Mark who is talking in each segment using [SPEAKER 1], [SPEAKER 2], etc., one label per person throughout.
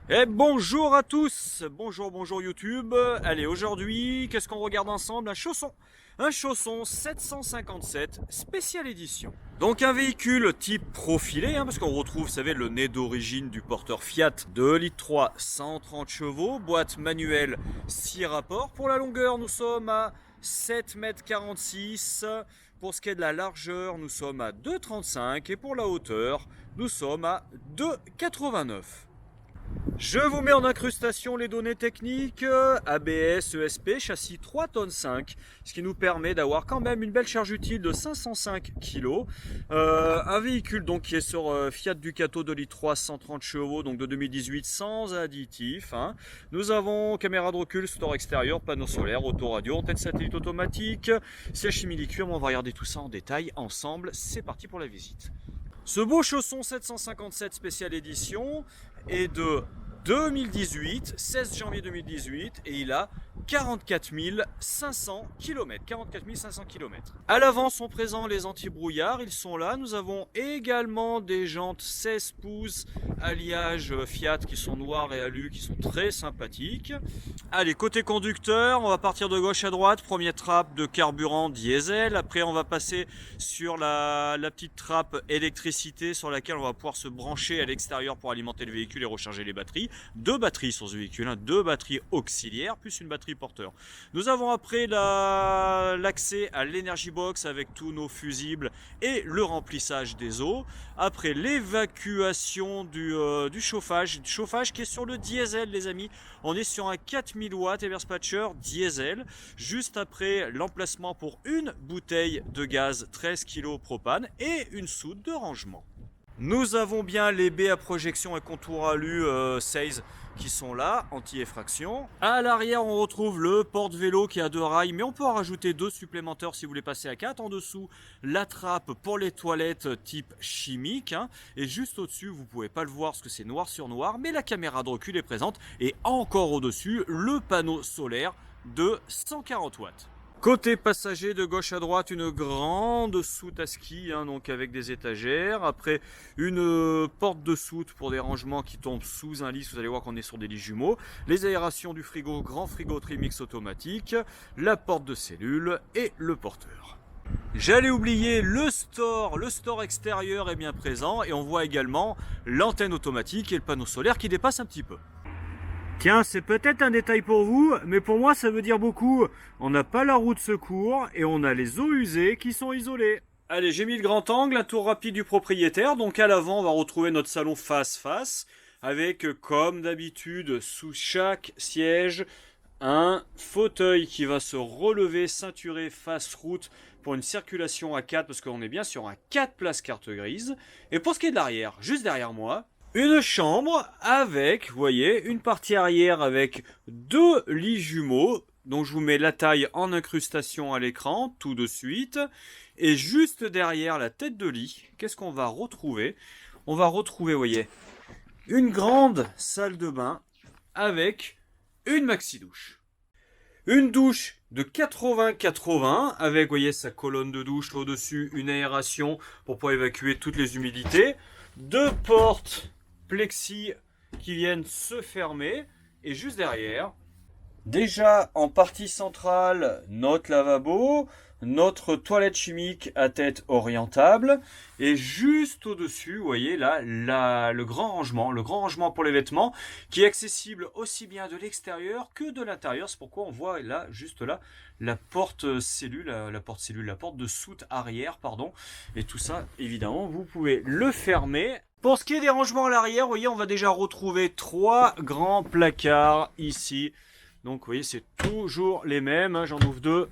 [SPEAKER 1] Et bonjour à tous, bonjour YouTube. Allez, aujourd'hui, qu'est-ce qu'on regarde ensemble? Un chausson 757 spéciale édition. Donc un véhicule type profilé, parce qu'on retrouve, vous savez, le nez d'origine du porteur Fiat 2 litres 3, 130 chevaux, boîte manuelle 6 rapports. Pour la longueur, nous sommes à 7,46 m. Pour ce qui est de la largeur, nous sommes à 2,35 et pour la hauteur, nous sommes à 2,89. Je vous mets en incrustation les données techniques, ABS, ESP, châssis 3 tonnes 5, ce qui nous permet d'avoir quand même une belle charge utile de 505 kg. Un véhicule donc qui est sur Fiat Ducato 2 litres 3, 130 chevaux, donc de 2018 sans additif. Nous avons caméra de recul, store extérieur, panneau solaire, autoradio, antenne satellite automatique, siège simili-cuir. On va regarder tout ça en détail ensemble. C'est parti pour la visite. Ce beau chausson 757 spéciale édition est de 2018, 16 janvier 2018, et il a 44 500 km. 44 500 km. À l'avant sont présents les anti-brouillards, ils sont là. Nous avons également des jantes 16 pouces alliage Fiat qui sont noires et alu, qui sont très sympathiques. Allez, côté conducteur, on va partir de gauche à droite. Première trappe de carburant diesel. Après, on va passer sur la petite trappe électricité sur laquelle on va pouvoir se brancher à l'extérieur pour alimenter le véhicule et recharger les batteries. Deux batteries sur ce véhicule, deux batteries auxiliaires plus une batterie porteur. Nous avons après l'accès à l'Energy Box avec tous nos fusibles et le remplissage des eaux. Après l'évacuation du chauffage qui est sur le diesel, les amis. On est sur un 4000 watts Everspatcher diesel. Juste après l'emplacement pour une bouteille de gaz 13 kg propane et une soude de rangement. Nous avons bien les baies à projection et contour alu 16 qui sont là, anti-effraction. À l'arrière, on retrouve le porte-vélo qui a 2 rails, mais on peut en rajouter 2 supplémentaires si vous voulez passer à 4. En dessous, la trappe pour les toilettes type chimique. Et juste au-dessus, vous ne pouvez pas le voir parce que c'est noir sur noir, mais la caméra de recul est présente. Et encore au-dessus, le panneau solaire de 140 watts. Côté passager, de gauche à droite, une grande soute à ski, donc avec des étagères. Après, une porte de soute pour des rangements qui tombent sous un lit. Vous allez voir qu'on est sur des lits jumeaux. Les aérations du frigo, grand frigo trimix automatique. La porte de cellule et le porteur. J'allais oublier le store extérieur est bien présent. Et on voit également l'antenne automatique et le panneau solaire qui dépasse un petit peu. Tiens, c'est peut-être un détail pour vous, mais pour moi ça veut dire beaucoup. On n'a pas la roue de secours et on a les eaux usées qui sont isolées. Allez, j'ai mis le grand angle, un tour rapide du propriétaire. Donc à l'avant, on va retrouver notre salon face-face, avec comme d'habitude, sous chaque siège, un fauteuil qui va se relever, ceinturé face route pour une circulation à 4, parce qu'on est bien sur un 4 places carte grise. Et pour ce qui est de l'arrière, juste derrière moi, une chambre avec, vous voyez, une partie arrière avec 2 lits jumeaux, dont je vous mets la taille en incrustation à l'écran tout de suite. Et juste derrière la tête de lit, qu'est-ce qu'on va retrouver? On va retrouver, vous voyez, une grande salle de bain avec une maxi-douche. Une douche de 80-80 avec, vous voyez, sa colonne de douche au-dessus, une aération pour pouvoir évacuer toutes les humidités. 2 portes plexi qui viennent se fermer et juste derrière, déjà en partie centrale, notre lavabo, notre toilette chimique à tête orientable et juste au-dessus, vous voyez là, le grand rangement pour les vêtements qui est accessible aussi bien de l'extérieur que de l'intérieur. C'est pourquoi on voit là, juste là, la porte cellule, la porte de soute arrière, pardon. Et tout ça, évidemment, vous pouvez le fermer. Pour ce qui est des rangements à l'arrière, vous voyez, on va déjà retrouver 3 grands placards ici. Donc, vous voyez, c'est toujours les mêmes. J'en ouvre 2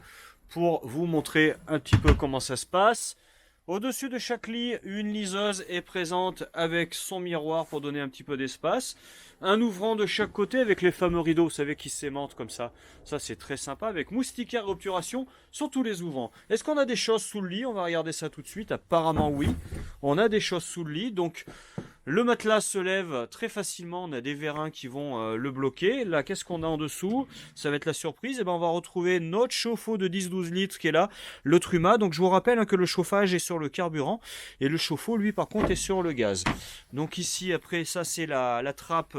[SPEAKER 1] pour vous montrer un petit peu comment ça se passe. Au-dessus de chaque lit, une liseuse est présente avec son miroir pour donner un petit peu d'espace. Un ouvrant de chaque côté avec les fameux rideaux, vous savez, qui s'aimantent comme ça. Ça, c'est très sympa, avec moustiquaire et obturation sur tous les ouvrants. Est-ce qu'on a des choses sous le lit? On va regarder ça tout de suite. Apparemment, oui. On a des choses sous le lit, donc Le matelas se lève très facilement, on a des vérins qui vont le bloquer. Là, qu'est-ce qu'on a en dessous? Ça va être la surprise. Et ben, on va retrouver notre chauffe-eau de 10-12 litres qui est là, le Truma. Donc je vous rappelle que le chauffage est sur le carburant et le chauffe-eau, lui, par contre, est sur le gaz. Donc ici, après, ça c'est la trappe,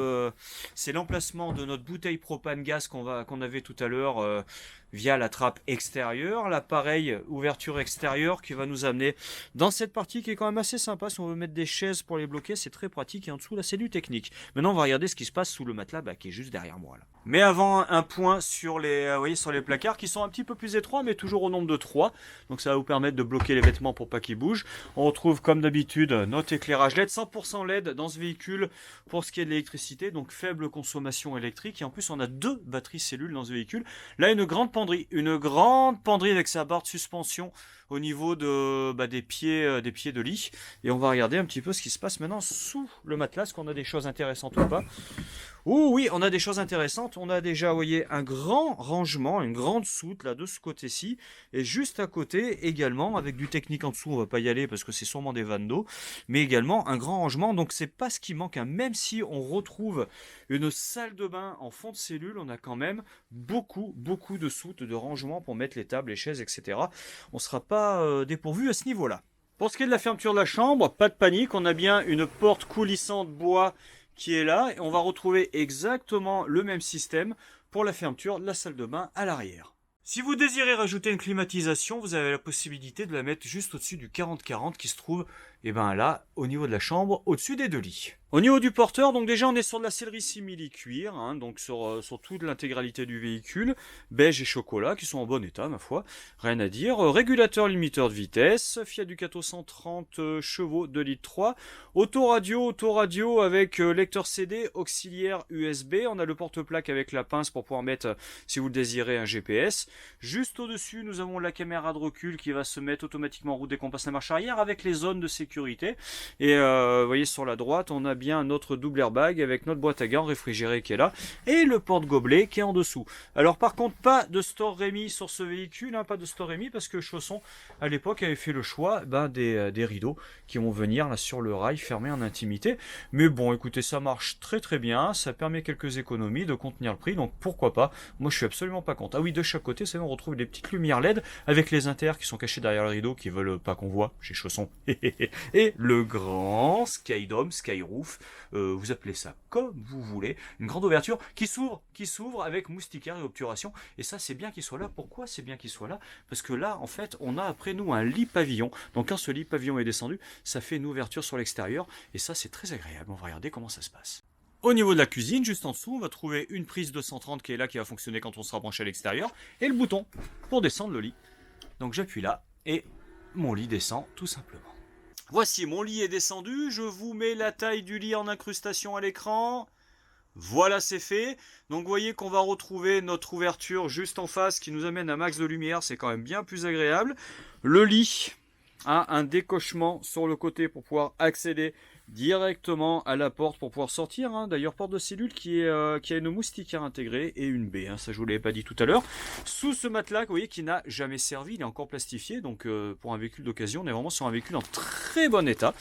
[SPEAKER 1] c'est l'emplacement de notre bouteille propane gaz qu'on avait tout à l'heure. Via la trappe extérieure, là pareil, ouverture extérieure qui va nous amener dans cette partie qui est quand même assez sympa. Si on veut mettre des chaises pour les bloquer, c'est très pratique. Et en dessous là, c'est du technique. Maintenant, on va regarder ce qui se passe sous le matelas qui est juste derrière moi là. Mais avant, un point sur les, vous voyez, sur les placards qui sont un petit peu plus étroits, mais toujours au nombre de 3. Donc ça va vous permettre de bloquer les vêtements pour pas qu'ils bougent. On retrouve comme d'habitude notre éclairage LED, 100% LED dans ce véhicule pour ce qui est de l'électricité, donc faible consommation électrique. Et en plus, on a 2 batteries cellules dans ce véhicule. Là, une grande penderie avec sa barre de suspension au niveau des pieds de lit. Et on va regarder un petit peu ce qui se passe maintenant sous le matelas, est-ce qu'on a des choses intéressantes ou pas. Oh oui, on a des choses intéressantes. On a déjà, vous voyez, un grand rangement, une grande soute là de ce côté-ci. Et juste à côté également, avec du technique en dessous, on va pas y aller parce que c'est sûrement des vannes d'eau. Mais également un grand rangement. Donc c'est pas ce qui manque, hein. Même si on retrouve une salle de bain en fond de cellule, on a quand même beaucoup de soutes, de rangements pour mettre les tables, les chaises, etc. On sera pas dépourvu à ce niveau-là. Pour ce qui est de la fermeture de la chambre, pas de panique. On a bien une porte coulissante bois qui est là, et on va retrouver exactement le même système pour la fermeture de la salle de bain à l'arrière. Si vous désirez rajouter une climatisation, vous avez la possibilité de la mettre juste au-dessus du 40-40 qui se trouve là, au niveau de la chambre, au-dessus des 2 lits. Au niveau du porteur, donc déjà on est sur de la sellerie simili-cuir, hein, donc sur toute l'intégralité du véhicule, beige et chocolat, qui sont en bon état ma foi, rien à dire. Régulateur limiteur de vitesse, Fiat Ducato 130 chevaux 2 litres 3, autoradio avec lecteur CD, auxiliaire USB, on a le porte-plaque avec la pince pour pouvoir mettre, si vous le désirez, un GPS. Juste au-dessus, nous avons la caméra de recul qui va se mettre automatiquement en route dès qu'on passe la marche arrière avec les zones de sécurité. Et vous voyez sur la droite, on a bien notre double airbag avec notre boîte à gants réfrigérée qui est là et le porte-gobelet qui est en dessous. Alors par contre, pas de store Rémi sur ce véhicule, hein, pas de store Rémi parce que Chausson à l'époque avait fait le choix des rideaux qui vont venir là sur le rail fermé en intimité. Mais bon, écoutez, ça marche très bien, ça permet quelques économies de contenir le prix, donc pourquoi pas. Moi je suis absolument pas contre. Ah oui, de chaque côté, c'est on retrouve des petites lumières LED avec les inters qui sont cachés derrière le rideau qui veulent pas qu'on voit chez Chausson. Et le grand Skydome, Skyroof, vous appelez ça comme vous voulez, une grande ouverture qui s'ouvre avec moustiquaire et obturation. Et ça, c'est bien qu'il soit là. Pourquoi c'est bien qu'il soit là? Parce que là, en fait, on a après nous un lit pavillon. Donc quand ce lit pavillon est descendu, ça fait une ouverture sur l'extérieur. Et ça, c'est très agréable. On va regarder comment ça se passe. Au niveau de la cuisine, juste en dessous, on va trouver une prise 230 qui est là, qui va fonctionner quand on sera branché à l'extérieur. Et le bouton pour descendre le lit. Donc j'appuie là et mon lit descend tout simplement. Voici, mon lit est descendu, je vous mets la taille du lit en incrustation à l'écran. Voilà, c'est fait. Donc vous voyez qu'on va retrouver notre ouverture juste en face qui nous amène un max de lumière, c'est quand même bien plus agréable. Le lit a un décochement sur le côté pour pouvoir accéder directement à la porte pour pouvoir sortir, hein. D'ailleurs porte de cellule qui a une moustiquaire intégrée et une baie, hein. Ça je vous l'avais pas dit tout à l'heure. Sous ce matelas, vous voyez, qui n'a jamais servi, il est encore plastifié, donc pour un véhicule d'occasion, on est vraiment sur un véhicule en très bon état.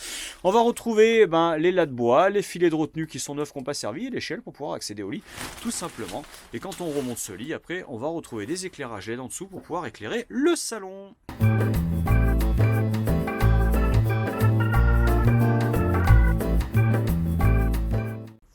[SPEAKER 1] On va retrouver les lattes de bois, les filets de retenue qui sont neufs, qui n'ont pas servi, et l'échelle pour pouvoir accéder au lit, tout simplement. Et quand on remonte ce lit, après on va retrouver des éclairages LED en dessous pour pouvoir éclairer le salon.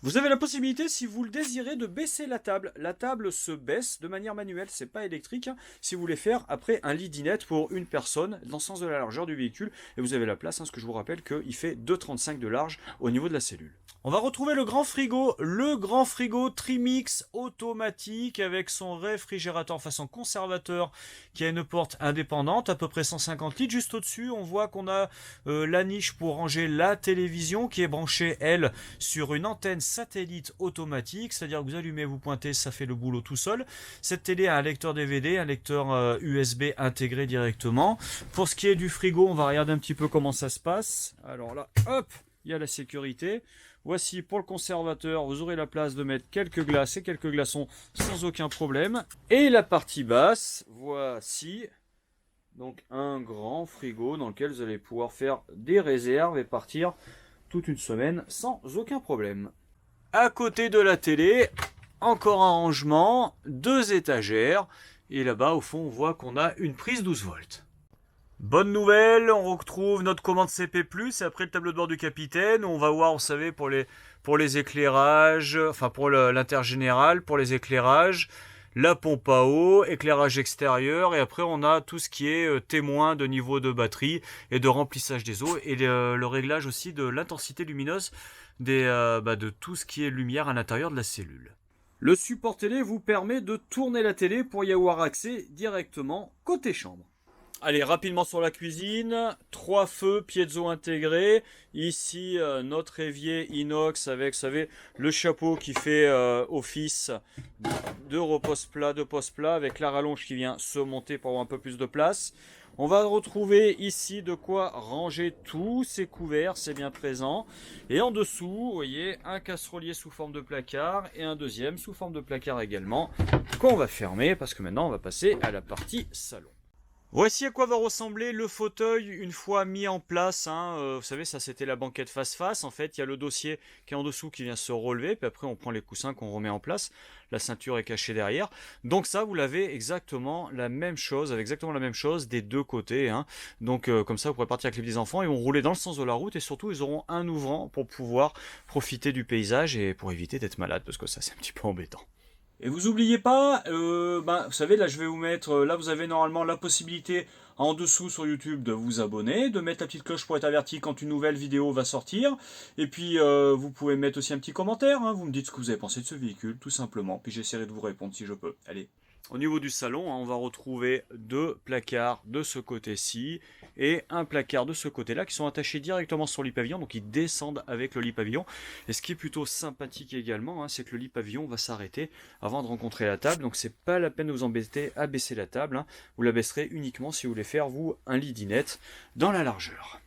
[SPEAKER 1] Vous avez la possibilité, si vous le désirez, de baisser la table. La table se baisse de manière manuelle, c'est pas électrique. Si vous voulez faire après un lit dinette pour une personne, dans le sens de la largeur du véhicule, et vous avez la place, hein, ce que je vous rappelle qu'il fait 2,35 de large au niveau de la cellule. On va retrouver le grand frigo Trimix automatique avec son réfrigérateur, enfin son conservateur qui a une porte indépendante, à peu près 150 litres. Juste au-dessus, on voit qu'on a la niche pour ranger la télévision qui est branchée, elle, sur une antenne satellite automatique, c'est-à-dire que vous allumez, vous pointez, ça fait le boulot tout seul. Cette télé a un lecteur DVD, un lecteur USB intégré directement. Pour ce qui est du frigo, on va regarder un petit peu comment ça se passe. Alors là, hop, il y a la sécurité. Voici pour le conservateur, vous aurez la place de mettre quelques glaces et quelques glaçons sans aucun problème. Et la partie basse, voici donc un grand frigo dans lequel vous allez pouvoir faire des réserves et partir toute une semaine sans aucun problème. À côté de la télé, encore un rangement, 2 étagères, et là-bas au fond on voit qu'on a une prise 12 volts. Bonne nouvelle, on retrouve notre commande CP+, et après le tableau de bord du capitaine, on va voir, vous savez, pour les éclairages, enfin pour l'intergénéral, pour les éclairages, la pompe à eau, éclairage extérieur, et après on a tout ce qui est témoin de niveau de batterie et de remplissage des eaux, et le réglage aussi de l'intensité lumineuse de tout ce qui est lumière à l'intérieur de la cellule. Le support télé vous permet de tourner la télé pour y avoir accès directement côté chambre. Allez, rapidement sur la cuisine, 3 feux piezo intégrés. Ici, notre évier inox avec, vous savez, le chapeau qui fait office de repose-plat, de pose-plat, avec la rallonge qui vient se monter pour avoir un peu plus de place. On va retrouver ici de quoi ranger tous ces couverts, c'est bien présent. Et en dessous, vous voyez, un casserolier sous forme de placard et un deuxième sous forme de placard également, qu'on va fermer parce que maintenant on va passer à la partie salon. Voici à quoi va ressembler le fauteuil une fois mis en place. Vous savez, ça c'était la banquette face-face. En fait, il y a le dossier qui est en dessous qui vient se relever. Puis après, on prend les coussins qu'on remet en place. La ceinture est cachée derrière. Donc ça, vous l'avez exactement la même chose, avec exactement la même chose des deux côtés. Donc comme ça, vous pourrez partir avec les petits enfants. Ils vont rouler dans le sens de la route et surtout, ils auront un ouvrant pour pouvoir profiter du paysage et pour éviter d'être malade parce que ça, c'est un petit peu embêtant. Et vous oubliez pas, vous savez, là je vais vous mettre, là vous avez normalement la possibilité en dessous sur YouTube de vous abonner, de mettre la petite cloche pour être averti quand une nouvelle vidéo va sortir. Et puis vous pouvez mettre aussi un petit commentaire, vous me dites ce que vous avez pensé de ce véhicule, tout simplement. Puis j'essaierai de vous répondre si je peux. Allez. Au niveau du salon, on va retrouver 2 placards de ce côté-ci et un placard de ce côté-là qui sont attachés directement sur le lit pavillon, donc ils descendent avec le lit pavillon. Et ce qui est plutôt sympathique également, c'est que le lit pavillon va s'arrêter avant de rencontrer la table, donc c'est pas la peine de vous embêter à baisser la table. Vous la baisserez uniquement si vous voulez faire vous un lit dinette dans la largeur.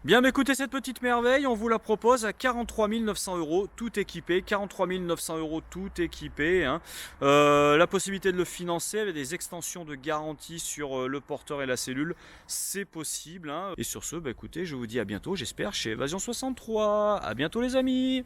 [SPEAKER 1] Bien, écoutez, cette petite merveille, on vous la propose à 43 900 €, tout équipé. 43 900 € tout équipé. La possibilité de le financer avec des extensions de garantie sur le porteur et la cellule, c'est possible. Et sur ce, écoutez, je vous dis à bientôt, j'espère, chez Évasion 63. À bientôt les amis.